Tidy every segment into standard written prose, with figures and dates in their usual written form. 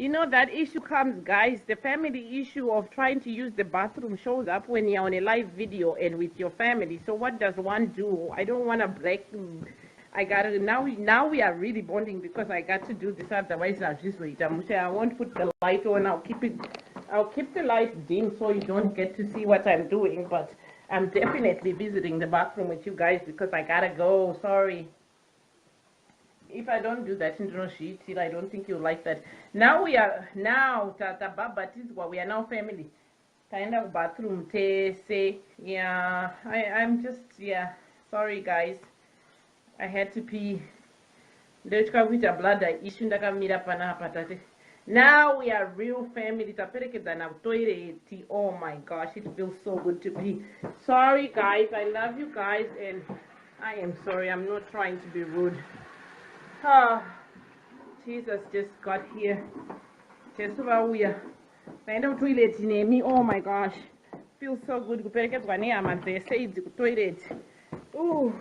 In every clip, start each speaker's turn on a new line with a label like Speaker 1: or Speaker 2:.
Speaker 1: You know, that issue comes, guys. The family issue of trying to use the bathroom shows up when you're on a live video and with your family. So what does one do? I don't want to break. I got to, now we are really bonding because I got to do this. Otherwise, I won't put the light on. I'll keep the light dim so you don't get to see what I'm doing. But I'm definitely visiting the bathroom with you guys because I got to go. Sorry. If I don't do that in sheet, I don't think you'll like that. Now we are Tata Baba Tizwa, we are now family. Kind of bathroom say yeah. I'm just sorry guys. I had to pee. Now we are real family. Oh my gosh, it feels so good to be. Sorry guys, I love you guys and I am sorry, I'm not trying to be rude. Oh, Jesus just got here. Oh my gosh. Feels so good. Oh,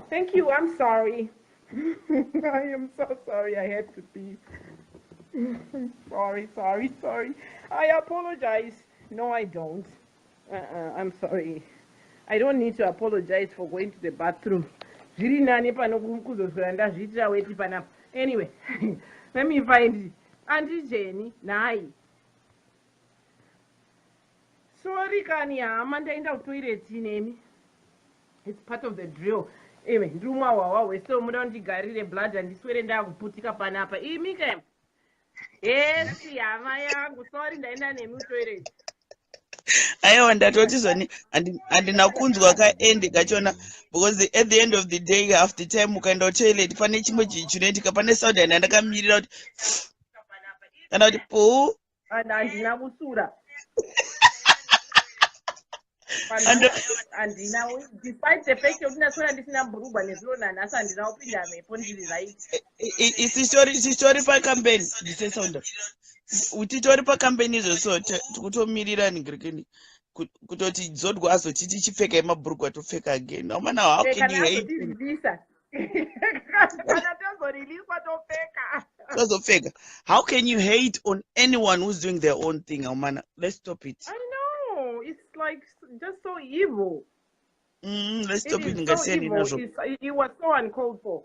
Speaker 1: thank you. I'm sorry. I am so sorry. I had to be. Sorry. I apologize. No, I don't. I'm sorry. I don't need to apologize for going to the bathroom. Anyway, let me find Auntie Jenny. Nai. Sorry, Kanya. Amanda in the toilet name. It's part of the drill. Anyway, Druma, we still don't dig the blood and this way down Putika Panapa. Imike. Yes, I'm sorry, the name of toilet.
Speaker 2: I wonder what is on it, and now Kunzwa end Gachona because at the end of the day, half the time we can tell it, Panichimoji, Genetic Panesod, and I can meet it out. And I poo
Speaker 1: and Namusura. And now, despite the fact of this number, and as and now,
Speaker 2: it's historical campaign, this is on utitoripa companies also kutomirira ningirikini kutoti dzodwa azo titi chipfeka emabhuruku atopfeka again no man how can you hate how can you hate on anyone who's doing their own thing man? Let's stop it.
Speaker 1: I know it's like just so evil.
Speaker 2: Let's stop it.
Speaker 1: It was so uncalled for.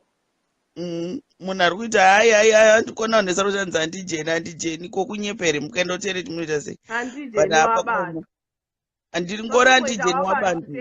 Speaker 2: Munhu ari kuita hai andikona kunesa kuchanzi handijeni kokunyepere mukaenda utere tinoita sei handiri ngori handijeni wabantu